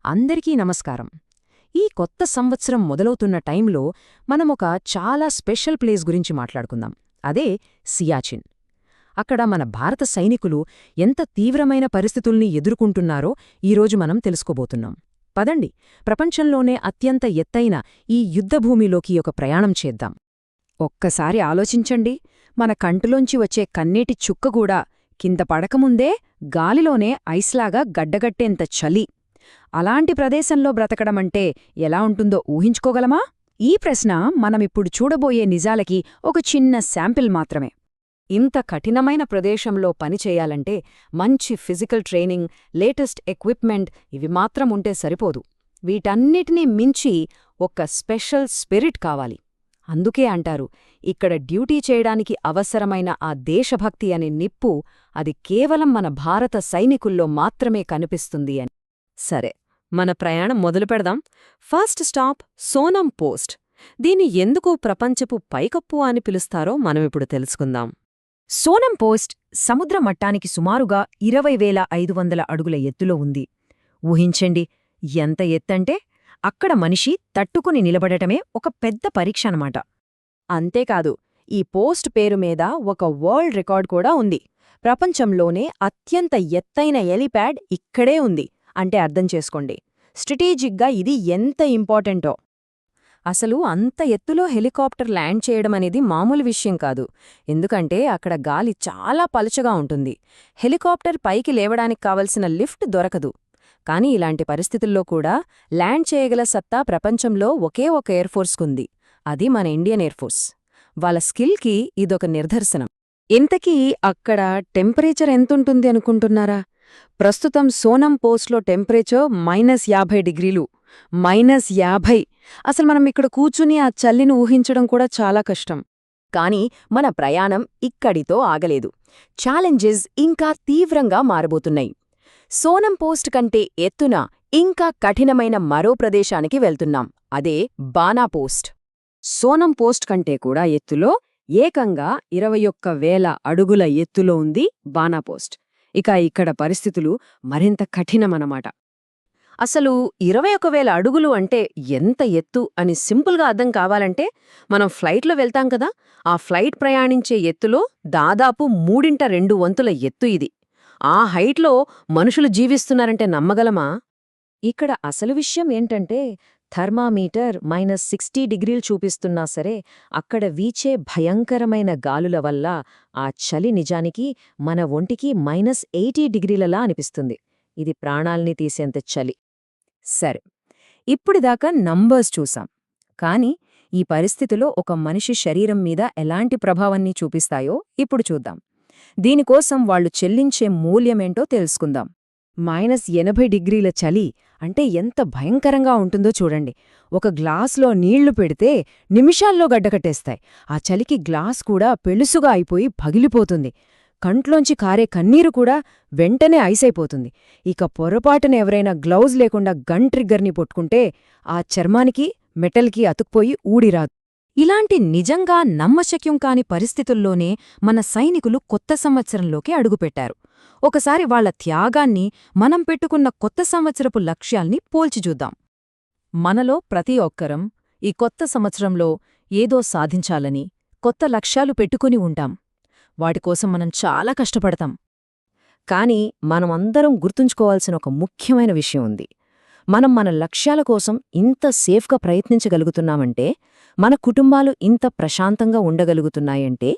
అందరికీ నమస్కారం. ఈ కొత్త సంవత్సరం మొదలవుతున్న టైంలో మనమొక చాలా స్పెషల్ ప్లేస్ గురించి మాట్లాడుకుందాం. అదే సియాచిన్. అక్కడ మన భారత సైనికులు ఎంత తీవ్రమైన పరిస్థితుల్ని ఎదుర్కొంటున్నారో ఈరోజు మనం తెలుసుకోబోతున్నాం. పదండి, ప్రపంచంలోనే అత్యంత ఎత్తైన ఈ యుద్ధభూమిలోకి ఒక ప్రయాణం చేద్దాం. ఒక్కసారి ఆలోచించండి, మన కంటిలోంచి వచ్చే కన్నీటి చుక్కగూడా కింద పడకముందే గాలిలోనే ఐస్లాగా గడ్డగట్టేంత చలి. అలాంటి ప్రదేశంలో బ్రతకడమంటే ఎలా ఉంటుందో ఊహించుకోగలమా? ఈ ప్రశ్న మనమిప్పుడు చూడబోయే నిజాలకి ఒక చిన్న శాంపిల్ మాత్రమే. ఇంత కఠినమైన ప్రదేశంలో పనిచేయాలంటే మంచి ఫిజికల్ ట్రైనింగ్, లేటెస్ట్ ఎక్విప్మెంట్ ఇవి మాత్రం ఉంటే సరిపోదు. వీటన్నిటినీ మించి ఒక స్పెషల్ స్పిరిట్ కావాలి. అందుకే అంటారు, ఇక్కడ డ్యూటీ చేయడానికి అవసరమైన ఆ దేశభక్తి అనే నిప్పు అది కేవలం మన భారత సైనికుల్లో మాత్రమే కనిపిస్తుంది అని. సరే, మన ప్రయాణం మొదలు పెడదాం. First stop Sonam post. దీన్ని ఎందుకు ప్రపంచపు పైకప్పు అని పిలుస్తారో మనమిప్పుడు తెలుసుకుందాం. సోనం పోస్ట్ సముద్ర మట్టానికి సుమారుగా 20,500 అడుగుల ఎత్తులో ఉంది. ఊహించండి, ఎంత ఎత్తంటే అక్కడ మనిషి తట్టుకుని నిలబడటమే ఒక పెద్ద పరీక్ష అన్నమాట. అంతేకాదు, ఈ పోస్ట్ పేరు మీద ఒక వరల్డ్ రికార్డ్ కూడా ఉంది. ప్రపంచంలోనే అత్యంత ఎత్తైన ఎలిప్యాడ్ ఇక్కడే ఉంది అంటే అర్థం చేసుకోండి, స్ట్రాటజిక్గా ఇది ఎంత ఇంపార్టెంటో. అసలు అంత ఎత్తులో హెలికాప్టర్ ల్యాండ్ చేయడమనేది మామూలు విషయం కాదు. ఎందుకంటే అక్కడ గాలి చాలా పలుచగా ఉంటుంది. హెలికాప్టర్ పైకి లేవడానికి కావలసిన లిఫ్ట్ దొరకదు. కానీ ఇలాంటి పరిస్థితుల్లో కూడా ల్యాండ్ చేయగల సత్తా ప్రపంచంలో ఒకే ఒక ఎయిర్ఫోర్స్కుంది. అది మన ఇండియన్ ఎయిర్ఫోర్స్. వాళ్ళ స్కిల్కి ఇదొక నిదర్శనం. ఇంతకీ అక్కడ టెంపరేచర్ ఎంతుంటుంది అనుకుంటున్నారా? ప్రస్తుతం సోనం పోస్ట్లో టెంపరేచర్ -50 డిగ్రీలు. -50! అసలు మనం ఇక్కడ కూర్చుని ఆ చల్లిని ఊహించడం కూడా చాలా కష్టం. కానీ మన ప్రయాణం ఇక్కడితో ఆగలేదు. ఛాలెంజెస్ ఇంకా తీవ్రంగా మారబోతున్నాయి. సోనం పోస్ట్ కంటే ఎత్తున ఇంకా కఠినమైన మరో ప్రదేశానికి వెళ్తున్నాం. అదే బానా పోస్ట్. సోనం పోస్ట్ కంటే కూడా ఎత్తులో ఏకంగా 21,000 అడుగుల ఎత్తులో ఉంది బానా పోస్ట్. ఇక ఇక్కడ పరిస్థితులు మరింత కఠినమన్నమాట. అసలు 21,000 అడుగులు అంటే ఎంత ఎత్తు అని సింపుల్గా అర్థం కావాలంటే మనం ఫ్లైట్లో వెళ్తాం కదా, ఆ ఫ్లైట్ ప్రయాణించే ఎత్తులో దాదాపు 3/2 వంతుల ఎత్తు ఇది. ఆ హైట్లో మనుషులు జీవిస్తున్నారంటే నమ్మగలమా? ఇక్కడ అసలు విషయం ఏంటంటే, థర్మామీటర్ -60 డిగ్రీలు చూపిస్తున్నా సరే అక్కడ వీచే భయంకరమైన గాలుల వల్ల ఆ చలి నిజానికి మన ఒంటికి -80 డిగ్రీలలా అనిపిస్తుంది. ఇది ప్రాణాల్ని తీసేంత చలి. సరే, ఇప్పుడిదాకా నంబర్స్ చూసాం. కానీ ఈ పరిస్థితిలో ఒక మనిషి శరీరం మీద ఎలాంటి ప్రభావాన్ని చూపిస్తాయో ఇప్పుడు చూద్దాం. దీనికోసం వాళ్లు చెల్లించే మూల్యమేంటో తెలుసుకుందాం. -80 డిగ్రీల చలి అంటే ఎంత భయంకరంగా ఉంటుందో చూడండి. ఒక గ్లాసులో నీళ్లు పెడితే నిమిషాల్లో గడ్డకట్టేస్తాయి. ఆ చలికి గ్లాస్ కూడా పెళుసుగా అయిపోయి పగిలిపోతుంది. కంట్లోంచి కారే కన్నీరు కూడా వెంటనే ఐసైపోతుంది. ఇక పొరపాటున ఎవరైనా గ్లౌజ్ లేకుండా గన్ ట్రిగ్గర్ని పట్టుకుంటే ఆ చర్మానికి మెటల్కి అతుక్కుపోయి ఊడిరాదు. ఇలాంటి నిజంగా నమ్మశక్యం కాని పరిస్థితుల్లోనే మన సైనికులు కొత్త సంవత్సరంలోకి అడుగుపెట్టారు. ఒకసారి వాళ్ల త్యాగాన్ని మనం పెట్టుకున్న కొత్త సంవత్సరపు లక్ష్యాల్ని పోల్చిచూద్దాం. మనలో ప్రతి ఒక్కరం ఈ కొత్త సంవత్సరంలో ఏదో సాధించాలని కొత్త లక్ష్యాలు పెట్టుకుని ఉంటాం. వాటికోసం మనం చాలా కష్టపడతాం. కాని మనమందరం గుర్తుంచుకోవాల్సిన ఒక ముఖ్యమైన విషయం ఉంది. మనం మన లక్ష్యాల కోసం ఇంత సేఫ్గా ప్రయత్నించగలుగుతున్నామంటే, మన కుటుంబాలు ఇంత ప్రశాంతంగా ఉండగలుగుతున్నాయంటే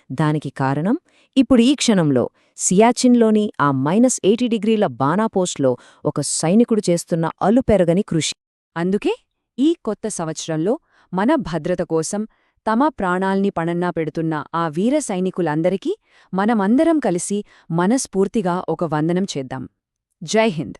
దానికి కారణం ఇప్పుడు ఈ క్షణంలో సియాచిన్లోని ఆ -80 డిగ్రీల బానా పోస్ట్లో ఒక సైనికుడు చేస్తున్న అలుపెరగని కృషి. అందుకే ఈ కొత్త సంవత్సరంలో మన భద్రత కోసం తమ ప్రాణాల్ని పణంగా పెడుతున్న ఆ వీర సైనికులందరికీ మనమందరం కలిసి మనస్ఫూర్తిగా ఒక వందనం చేద్దాం. జై హింద్.